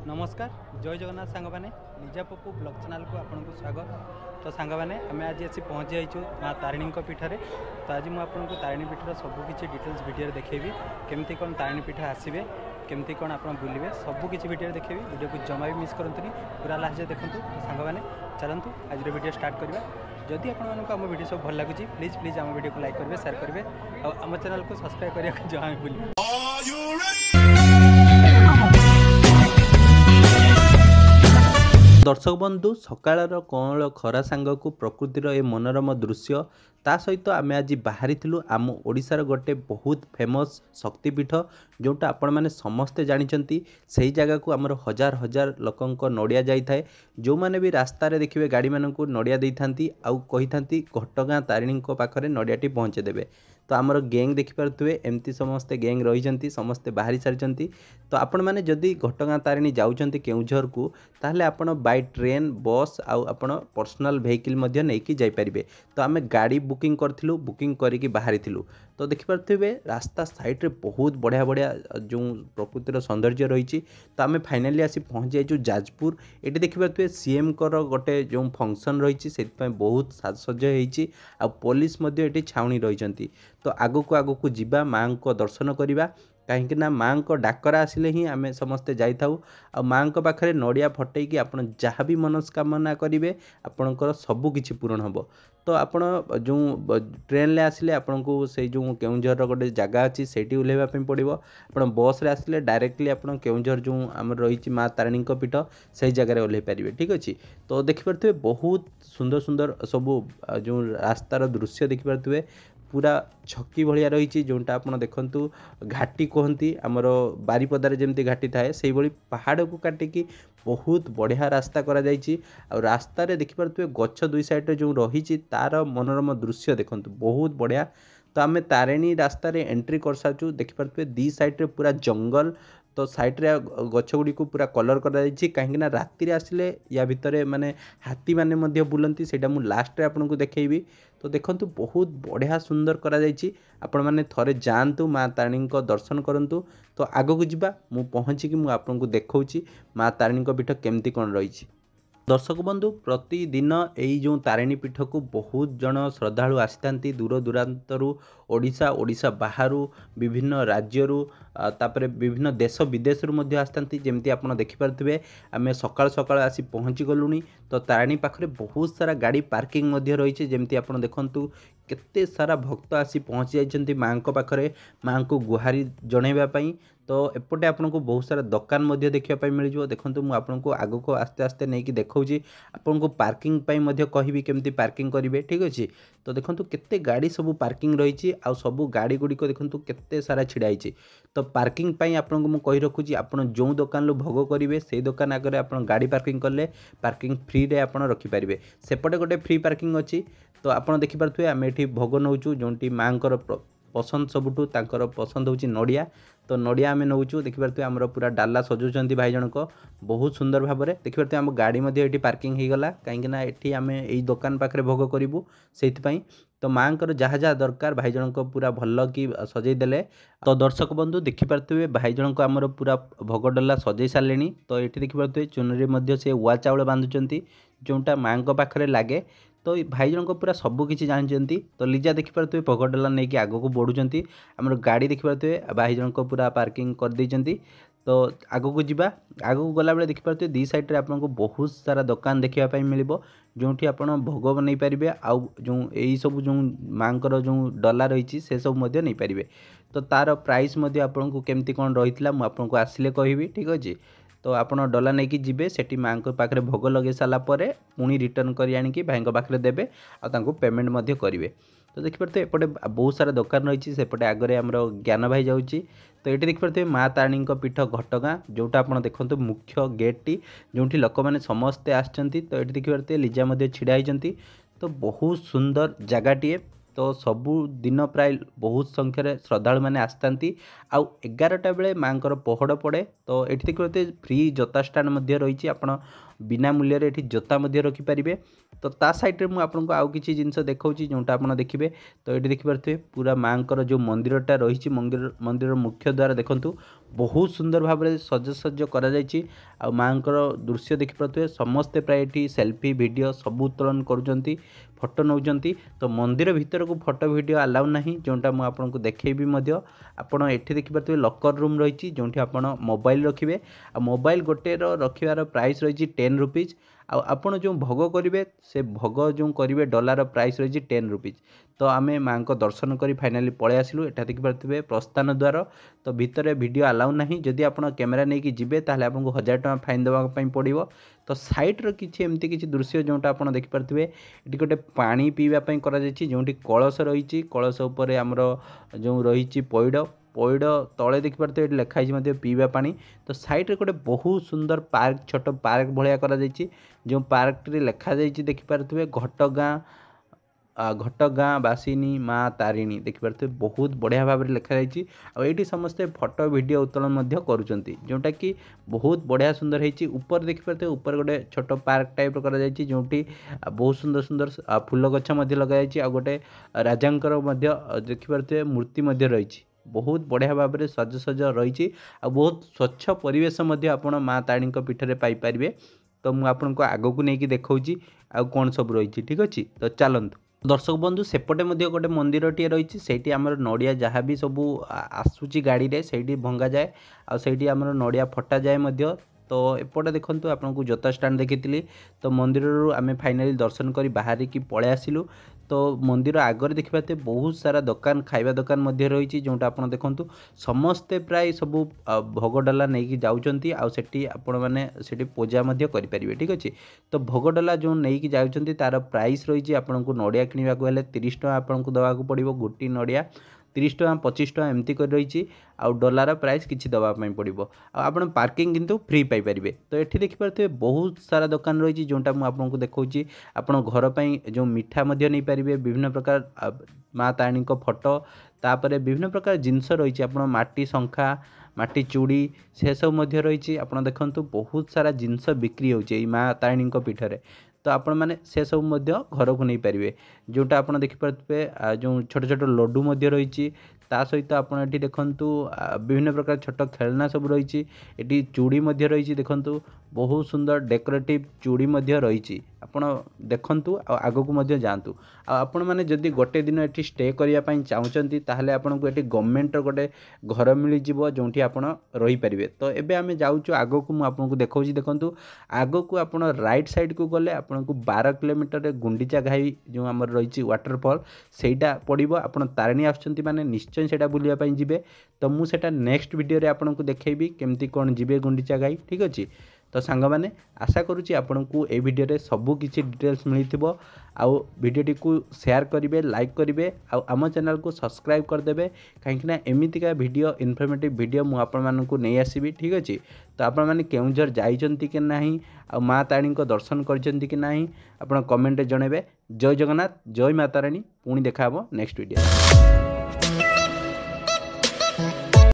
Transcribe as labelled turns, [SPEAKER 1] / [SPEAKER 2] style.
[SPEAKER 1] नमस्कार जय जगन्नाथ सांग मैंने लिजा पप्पू ब्लॉग चैनल को आपन को स्वागत। तो सांग मैंने आम आज आसी पहुँची जाइए माँ तारिणी पीठ में। तो आज मुझे आपको तारिणी पीठर सबकि डिटेल्स वीडियो देखेबी केमती कौन तारिणी पीठ आसवे केमती कौन आप बुलवे सबकि वीडियो देखेबी। वीडियो को जमा भी मिस करतुनि पूरा लास्ट देखूँ। तो सांग मैंने चलतु आज वीडियो स्टार्ट करवा। जदि आपको आम वीडियो सब भल लगुच प्लीज आम वीडियो को लाइक करेंगे शेयर करेंगे और आम चैनल को सब्सक्राइब करने को जमा भी भूलिए। दर्शक बंधु सकाळर कौल खरा सांग को प्रकृतिर ए मनोरम दृश्य ता सहित आम आज बाहरी आम ओडिशार गोटे बहुत फेमस शक्तिपीठ जोटा आपण मैंने समस्ते जानते से जगह को आमर हजार हजार लोक नड़िया जाए जो मैंने भी रास्तार देखिए गाड़ी मानक नड़िया दे था आउ कही था घटगाँ तारिणी पाखे नड़ियाटी पहुँचेदेवे। तो आमर गैंग देखिपे एमती समस्ते गैंग रही समस्ते बाहरी सारी। तो आपण मैंने जदि घटगाँ तारिणी जाऊँच केउझर को ताहले आपण बाय ट्रेन बस आउ आपण पर्सनल वेहिकल मध्य नहीं जाइपारे। तो आम गाड़ी बुकिंग करथिलु बुकिंग करिकी बाहरी थिलु। तो देखिपे रास्ता साइड रे बहुत बढ़िया बढ़िया जो प्रकृतिर सौंदर्य रही। तो आम फाइनाली आसी पहुँच जाइए जाजपुर। ये देखिपे सीएम कर गोटे जो फंक्शन रही से बहुत साजसज्ज होती आ पुलिस ये छाउनी रही। तो आगक जीवा माँ को दर्शन करवा कहीं माँ को डाकरा आसिले ही आम समस्ते जाऊ आ माँ को पाखे नड़िया फटेकी आप जहाँ भी मनस्कामना करेंगे आपणकर सबकि पूरण हम। तो आपण जो ट्रेन ले आसिले आपन को से जो केउंझर गोटे जगह अच्छी से ओह्लैवाई पड़ो। आप बस रे आसिले डायरेक्टली आप केउंझर जो आम रही माँ तारिणी पीठ से जगह ओह्लै पारे। ठीक अच्छे। तो देखिपे बहुत सुंदर सुंदर सबू जो रास्तार दृश्य देखिपे पूरा छकी भाया रही जोटा आप देखु घाटी कहती आमर बारिपदार जमी घाटी थाए से पहाड़ को काटिकी बहुत बढ़िया रास्ता करा रास्ता देखिपे गछ दुई साइड जो रही तार मनोरम दृश्य देखु बहुत बढ़िया। तो आम तारिणी रास्तार एंट्री कर सारू देखिपे दी साइड पूरा जंगल। तो साइड रे गछ गुड़ी को पूरा कलर कर कहीं राति आसिले या भितर माने हाथी माने बुलती से लास्ट रे आपको देखी। तो देखो बहुत बढ़िया सुंदर करा आपण मैंने थरे जातु माँ तारिणी को दर्शन करूँ। तो आगक जावा मु पहुँचिकी मुझे आपको देखी माँ तारिणी पीठ केमती कौन रही। दर्शक बंधु प्रतिदिन यही जो तारिणी पीठ को बहुत जन श्रद्धालु आसी दूर दूरांतर ओडिशा ओडिशा बाहर विभिन्न राज्यरू तापर विभिन्न देश विदेश आसती जमती आप देखिपे आम सकाल सकाल आसी पहुँची गलुनी। तो तारिणी पाखे बहुत सारा गाड़ी पार्किंग रही जमती आप देखु केते सारा भक्त आसी पहुँची जाइए माँ को पाखे माँ को गुहारी जनवाई। तो एपटे आपन को बहुत सारा दुकान देखापी मिल जाए। देखो मुझे आपको आगक आस्ते आस्ते नहीं कि देखी आपन को पार्किंग कहि केमती पार्किंग करेंगे। ठीक अच्छे। तो देखो केते गाड़ी सब पार्किंग रही आ सबू गाड़ी गुड़िक देखो केते सारा छिड़ाई। तो पार्किंग आपन को मुझे कही रखुची आपन जो दुकान भोग करेंगे से दुकान आगे आप गाड़ी पार्किंग कले पार्किंग फ्री रे आप रखिपारे। सेपटे गोटे फ्री पार्किंग अच्छी। तो आप देखिपे आम ये भोग नौचु जो माँ को पसंद सबुठू तांकर पसंद होची नड़िया। तो नड़िया आम नौचु देखिपे आमर पूरा डाला सजाऊँ भाई जनक बहुत सुंदर भाव में देखिपे आम गाड़ी ये पार्किंग हो गला कहीं ये आम यही दुकान पाखे भोग करूँ से। तो माँ को जहाँ जहाँ दरकार भाई जनक पूरा भल कि सजईदेले। तो दर्शक बंधु देखिपे भाई जनक आमर पूरा भोग डला सजई सारे। तो ये देखिपे चुनरी से उआ चाउल बांधुंट जोटा माँ को पाखे लगे। तो भाई जनक पूरा सबकि जानते। तो लिजा देखिपे भोग डला नहीं कि आगक बढ़ुंट आम गाड़ी देखिपे भाई जनक पूरा पार्किंग कर देइचंती। तो आगक जावा आगक गला बेले देखिपे दी साइड रे आपको बहुत सारा दुकान देखापी मिल जो भोग नहीं पारे आउ जो यही सब जो माँ को जो डला रही से सब नहीं पारे। तो तार प्राइस आपको केमती कौन रही है आपको आसिले कहि। ठीक अच्छे। तो आपड़ डला नहीं कि जी से माँ को पाखे भोग लगे सारापर पुणी रिटर्न कर आनिकी भाई पाखे देवे आउ पेमेंट करेंगे। तो देखिपे एपटे बहुत सारा दुकान रही सेपटे आगे आमर ज्ञान भाई जाऊँगी। तो ये देखिपे माँ तारिणी पीठ घटगाँ जोटा आप देखो मुख्य गेट टी जो लोक मैंने समस्ते आसछंती। तो ये देखिपे लिजा छिड़ाई। तो बहुत सुंदर जगहटीए। तो सबु दिन प्राय बहुत संख्यार श्रद्धालु मैंने आसती आउ 11टा बेले माँ को पहड़ पड़े। तो ये देखिए फ्री जता स्टैंड रही आप बिना मूल्य एठी जोता मध्य रखि पारिबे। तो ता साइड रे मु आपनको आउ किछि जिंस देखौछि जोंटा आपण देखिबे। तो एठी देखि पारथि पूरा मांकर जो मंदिरटा रहिछि मंदिर मुख्य द्वार देखंतु बहुत सुंदर भाव में सजसज्ज करा जायछि। आ मांकर दृश्य देखि पारथि समस्ते प्राय एठी सेल्फी वीडियो सब उत्तोलन करूचंती फोटो नौचंती। तो मंदिर भीतर को फोटो वीडियो अलाउ नहीं जोंटा मु आपनको देखैबी मध्य। आपण एठी देखि पारथि लॉकर रूम रहिछि जोंठी आपण मोबाइल रखिबे। आ मोबाइल गोटे रखिबार प्राइस रहिछि 10 रुपीज। आपण जो भोग करेंगे से भोग जो करेंगे डॉलर प्राइस रही 10 रुपीज। तो आम माँ को दर्शन कर फाइनाली पलि आसलु। एटा देखि पारथिबे प्रस्थान द्वार। तो भितर वीडियो अलाउ नहीं जदि आप कैमेरा नहीं कि जीवे ताहले आपको 1000 टଙ୍କା फाइन देवा पड़ो। तो साइड्र किसी एमती किसी दृश्य जोटा आप देखिपारे ये गोटे पानी पीवाई कर कलश रही कलश उपर आमर जो रही पैड़ तले देखिपारे ये लिखाई पीवा पानी। तो साइड रे गोटे बहुत सुंदर पार्क छोट पार्क भाया कर जो पार्क टी लिखा देखिपारे घटगाँ बासिनी माँ तारिणी देखिपारे बहुत बढ़िया भाव में लिखाई। आईटी समस्ते फोटो वीडियो उत्तोलन करुँच जोटा कि बहुत बढ़िया सुंदर है। ऊपर देखिपारे ऊपर गोटे छोट पार्क टाइप कर जोटी बहुत सुंदर सुंदर फूल गछ लगे। आ गोटे राजांकर देखिपारे मूर्ति रही बहुत बढ़िया भाव में सजसज रही। बहुत स्वच्छ परिवेश आपण माँ तारिणी पीठरे पाइपर। तो मुझे आपको आग को लेकिन देखा आ कौन सब रही ठीक अच्छे। तो चलतु दर्शक बंधु सेपटे गोटे मंदिर टी रही से आमर नड़िया जहाँ भी सब आसूची गाड़ी रे से भंगा जाए आईटी आमर नड़िया फटा जाए। तो एपटे देखो आपको जोता स्टैंड देखी। तो मंदिर आम फाइनाली दर्शन कर बाहर की पलि आसिलु। तो मंदिर आगर देखिए बहुत सारा दुकान खाइबा दुकान रही जोटा आप देखु समस्ते प्राय सब भोग डाला नहीं जाऊँगी आठी आपण मैंने पूजा करें ठीक अच्छे। तो भोग डाला जो नहीं जाऊँगी तार प्राइस रही आपन को नड़िया किणवा 30 टଙ୍କା आपको देवाक पड़ो गोटी नड़िया 30 टଙ୍କା 25 टଙ୍କା एमती कर रही। आउ डॉलर प्राइस किसी दवाई पड़ो आप पार्किंग किंतु फ्री पाइपर। तो ये देखिपारे बहुत सारा दुकान रही जोटा मुझे आपको देखा आप घर पर जो मिठा नहीं पारे विभिन्न प्रकार माँ तारिणी फोटो तापर विभिन्न प्रकार जिनस रही आप माटी शंखा माटी चूड़ी से सब रही आप देखु बहुत सारा जिनस बिक्री होची माँ तारिणी पीठरे। तो आपण मैंने से सब घर को नहीं पारे जोटा आप देखिपारे जो छोट छोट लड्डू रही ता सहित आपड़ ये देखु विभिन्न प्रकार छोट खेलना सब रही ये चूड़ी रही देखु बहुत सुंदर डेकोरेटिव चूड़ी रही आपड़ देखु आग को जातु। आपण मैंने जदि गोटे दिन ये स्टे करने चाहते ताहले आपन को ये गवर्नमेंट गोटे घर मिल जो आप रही पारे। तो एबे आम जाऊँ आग को मुझे देखा देखु आग को आप राइट साइड को गले आपन को 12 किलोमीटर गुंडीचा घाई जो आम रही वाटरफॉल सेटा पड़ो। आप तारिणी आसुँच माने निश्चय से बुलापाई जी। तो मुझे नेक्स्ट वीडियो रे आपन को देखेबी केमती कौन जी गुंडीचा घाई ठीक अच्छे। तो सांग मैंने आशा करुच्ची आपन को ए वीडियो रे सबू किसी डिटेल्स मिलथिबो। आउ वीडियोटी को शेयर करेंगे लाइक करेंगे आम चैनल को सब्सक्राइब करदे कहीं एमतीका वीडियो इनफॉर्मेटिव वीडियो मुझे नहीं आसबि ठीक अच्छे। तो आपण मैंने केउंझर जाइछंती कि नहीं आ माँ तारिणी को दर्शन करछंती कि नहीं आप कमेंट जनइबे। जय जगन्नाथ जय माँ तारिणी पुणी देखा नेक्स्ट वीडियो।